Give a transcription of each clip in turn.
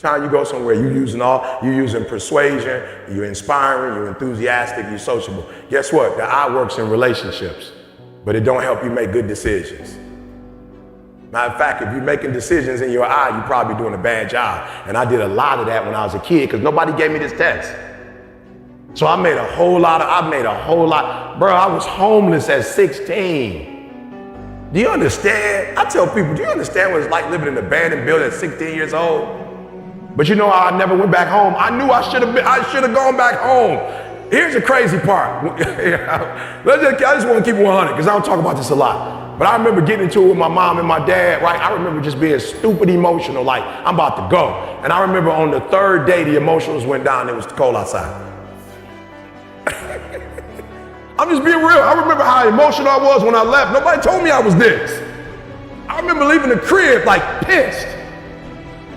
Time you go somewhere, you're using persuasion, you're inspiring, you're enthusiastic, you're sociable. Guess what? The I works in relationships, but it don't help you make good decisions. Matter of fact, if you're making decisions in your I, you're probably doing a bad job. And I did a lot of that when I was a kid because nobody gave me this test. So I made a whole lot. Bro, I was homeless at 16. Do you understand? I tell people, do you understand what it's like living in an abandoned building at 16 years old? But you know how I never went back home? I knew I should have gone back home. Here's the crazy part. I just want to keep it 100 because I don't talk about this a lot. But I remember getting into it with my mom and my dad, right? I remember just being stupid emotional, like I'm about to go. And I remember on the third day, the emotions went down. It was cold outside. I'm just being real. I remember how emotional I was when I left. Nobody told me I was this. I remember leaving the crib like pissed.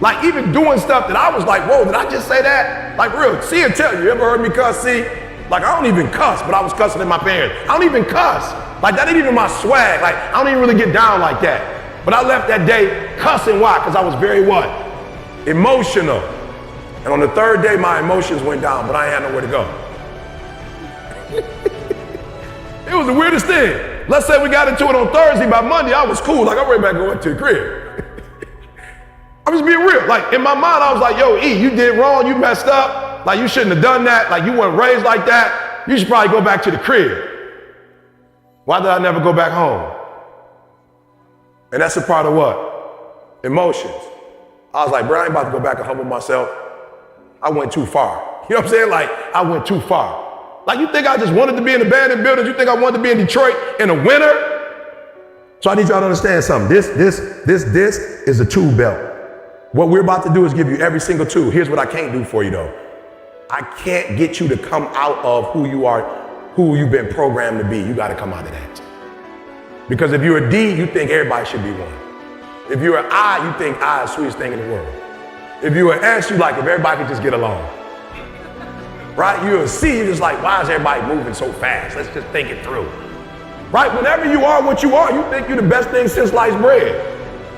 Like even doing stuff that I was like, whoa, did I just say that? Like real, see and tell you. You ever heard me cuss? See? Like I don't even cuss, but I was cussing at my parents. I don't even cuss. Like that ain't even my swag. Like I don't even really get down like that. But I left that day cussing. Why? Because I was very what? Emotional. And on the third day, my emotions went down, but I ain't had nowhere to go. It was the weirdest thing. Let's say we got into it on Thursday. By Monday, I was cool. Like I'm ready back going to the crib. I'm just being real. Like in my mind, I was like, yo, E, you did wrong. You messed up. Like you shouldn't have done that. Like you weren't raised like that. You should probably go back to the crib. Why did I never go back home? And that's a part of what? Emotions. I was like, bro, I ain't about to go back and humble myself. I went too far. You know what I'm saying? Like, I went too far. Like, you think I just wanted to be in abandoned buildings? You think I wanted to be in Detroit in the winter? So I need y'all to understand something. This is a tool belt. What we're about to do is give you every single tool. Here's what I can't do for you, though. I can't get you to come out of who you are, who you've been programmed to be. You got to come out of that. Because if you're a D, you think everybody should be one. If you're an I, you think I is the sweetest thing in the world. If you're an S, you like if everybody could just get along. Right? You're a C, you're just like, why is everybody moving so fast? Let's just think it through. Right? Whenever you are what you are, you think you're the best thing since sliced bread.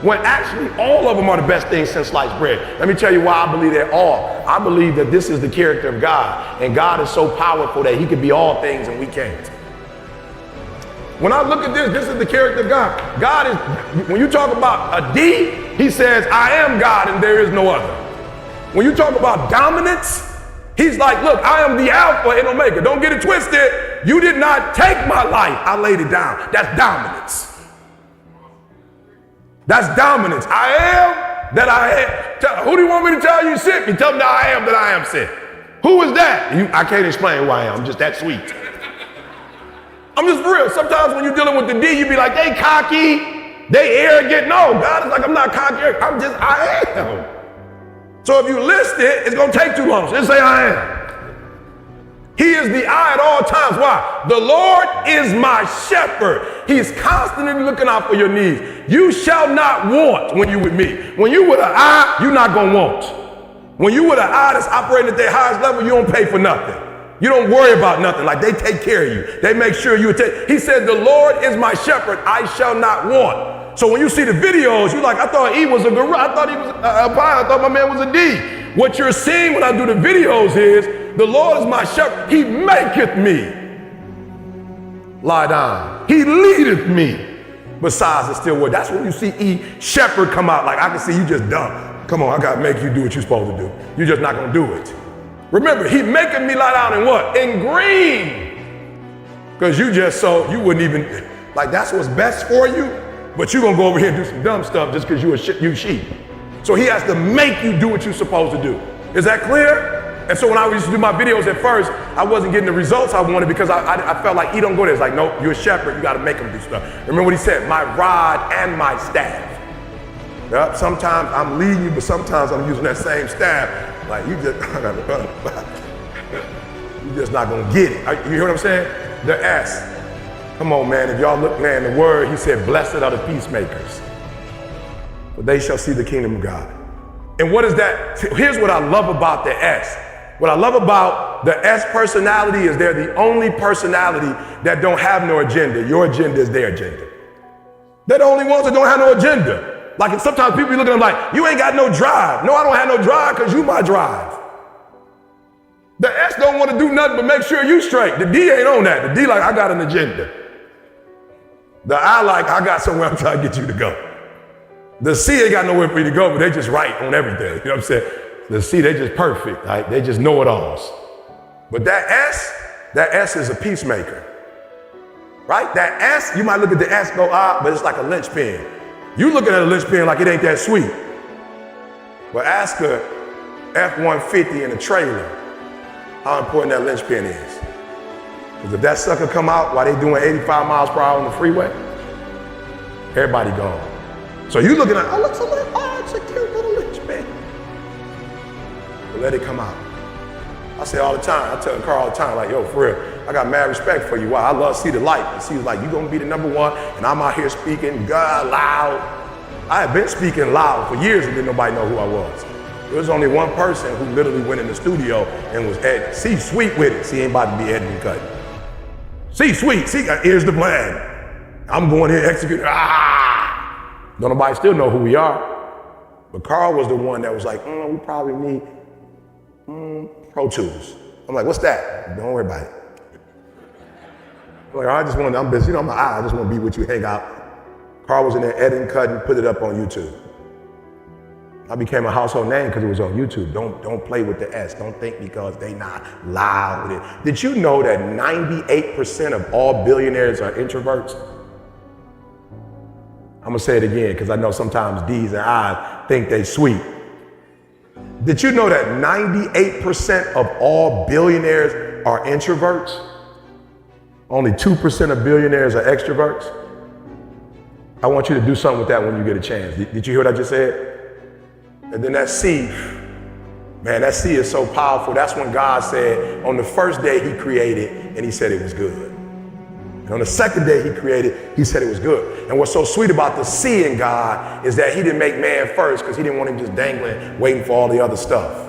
When actually all of them are the best things since sliced bread. Let me tell you why I believe they're all. I believe that this is the character of God. And God is so powerful that he can be all things and we can't. When I look at this is the character of God. God is, when you talk about a D, he says, I am God and there is no other. When you talk about dominance, he's like, look, I am the Alpha and Omega. Don't get it twisted. You did not take my life. I laid it down. That's dominance. That's dominance. I am that I am. Who do you want me to tell you sent me? Tell them that I am sent. Who is that? I can't explain who I am. I'm just that sweet. I'm just real. Sometimes when you're dealing with the D, you be like, they cocky, they arrogant. No, God is like, I'm not cocky. I am. So if you list it, it's going to take too long. So just say I am. He is the I at all times. Why? The Lord is my shepherd. He's constantly looking out for your needs. You shall not want when you with me. When you with an I, you're not going to want. When you with an I that's operating at their highest level, you don't pay for nothing. You don't worry about nothing. Like they take care of you. They make sure you take. He said, the Lord is my shepherd. I shall not want. So when you see the videos, you're like, I thought he was a gorilla. I thought he was a pie. I thought my man was a D. What you're seeing when I do the videos is, the Lord is my shepherd. He maketh me lie down. He leadeth me besides the still word. That's when you see E, shepherd, come out. Like I can see you just dumb. Come on, I got to make you do what you're supposed to do. You're just not going to do it. Remember, he making me lie down in what? In green. Because you wouldn't even, like that's what's best for you. But you're going to go over here and do some dumb stuff just because you sheep. So he has to make you do what you're supposed to do. Is that clear? And so when I used to do my videos at first, I wasn't getting the results I wanted because I felt like he don't go there. It's like, nope, you're a shepherd. You got to make him do stuff. Remember what he said, my rod and my staff. Yep, sometimes I'm leading you, but sometimes I'm using that same staff. Like you're just not going to get it. You hear what I'm saying? The S. Come on, man. If y'all look, man, the word, he said, blessed are the peacemakers, for they shall see the kingdom of God. And what is that? Here's what I love about the S. What I love about the S personality is they're the only personality that don't have no agenda. Your agenda is their agenda. They're the only ones that don't have no agenda. Like sometimes people be looking at them like, you ain't got no drive. No, I don't have no drive because you my drive. The S don't want to do nothing but make sure you straight. The D ain't on that. The D like, I got an agenda. The I like, I got somewhere I'm trying to get you to go. The C ain't got nowhere for you to go, but they just right on everything. You know what I'm saying? The C, they just perfect. Right? They just know-it-alls. But that S is a peacemaker. Right? That S, you might look at the S, go, but it's like a linchpin. You looking at a linchpin like it ain't that sweet. But ask a F-150 in a trailer how important that linchpin is. Because if that sucker come out while they doing 85 miles per hour on the freeway, everybody gone. So you looking at, it's a cute little linchpin. But let it come out. I say all the time, I tell Carl all the time, like, yo, for real, I got mad respect for you. Why? I love to see the light. And see, like, you gonna be the #1, and I'm out here speaking God loud. I have been speaking loud for years and didn't nobody know who I was. There was only one person who literally went in the studio and was editing. C-suite with it. See, ain't about to be editing and cutting. C-suite, see, here's the plan. I'm going here executing. Don't nobody still know who we are. But Carl was the one that was like, we probably need Pro Tools. I'm like, what's that? Don't worry about it. I'm like, I'm busy, I just want to be with you, hang out. Carl was in there editing, cutting, put it up on YouTube. I became a household name because it was on YouTube. Don't play with the S. Don't think because they not loud with it. Did you know that 98% of all billionaires are introverts? I'm gonna say it again because I know sometimes D's and I's think they sweet. Did you know that 98% of all billionaires are introverts? Only 2% of billionaires are extroverts? I want you to do something with that when you get a chance. Did you hear what I just said? And then that C, man, that C is so powerful. That's when God said on the first day he created and he said it was good. And on the second day he created, he said it was good. And what's so sweet about the C in God is that he didn't make man first because he didn't want him just dangling, waiting for all the other stuff.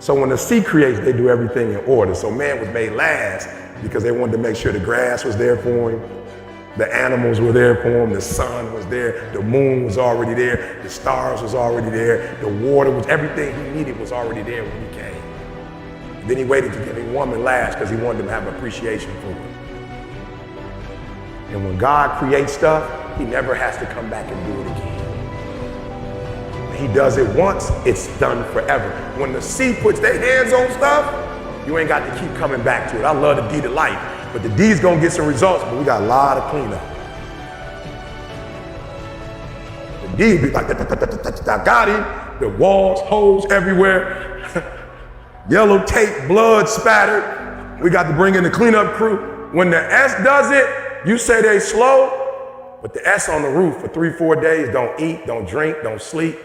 So when the C creates, they do everything in order. So man was made last because they wanted to make sure the grass was there for him. The animals were there for him, the sun was there, the moon was already there, the stars was already there, the water was, everything he needed was already there when he came. And then he waited to give a woman last because he wanted them to have appreciation for him. And when God creates stuff, he never has to come back and do it again. When he does it once, it's done forever. When the C puts their hands on stuff, you ain't got to keep coming back to it. I love the D to life. But the D's gonna get some results, but we got a lot of cleanup. The D be like, I got him. The walls, holes everywhere. Yellow tape, blood spattered. We got to bring in the cleanup crew. When the S does it, you say they slow, but the S on the roof for 3-4 days, don't eat, don't drink, don't sleep.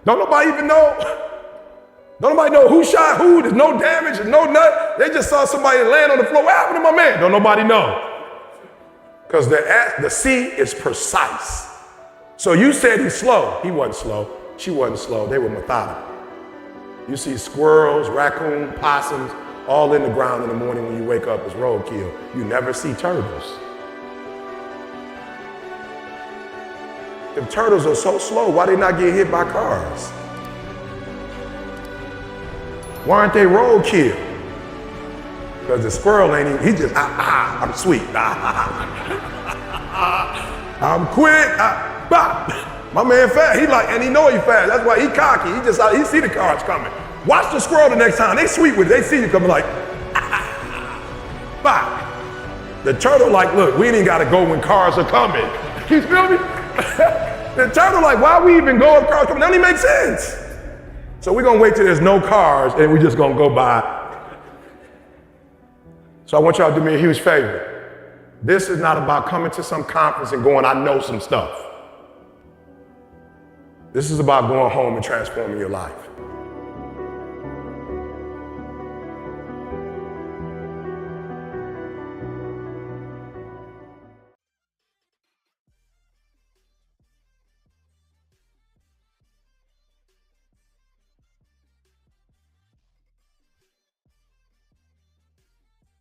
Don't nobody even know. Don't nobody know who shot who. There's no damage, there's no nut. They just saw somebody land on the floor. What happened to my man? Don't nobody know. Because the C is precise. So you said he's slow. He wasn't slow. She wasn't slow. They were methodical. You see squirrels, raccoons, possums, all in the ground in the morning when you wake up as roadkill. You never see turtles. If turtles are so slow, why they not get hit by cars? Why aren't they roadkill? Because the squirrel ain't even, he just, I'm sweet. I'm quick, bop. My man fast, he like, and he know he fast. That's why he cocky. He see the cars coming. Watch the squirrel the next time. They sweet with it. They see you coming like, bop. The turtle like, look, we ain't even gotta go when cars are coming. You feel me? The turtle like, why we even go if cars coming? That don't even make sense. So we're gonna wait till there's no cars and we just gonna go by. So I want y'all to do me a huge favor. This is not about coming to some conference and going, I know some stuff. This is about going home and transforming your life.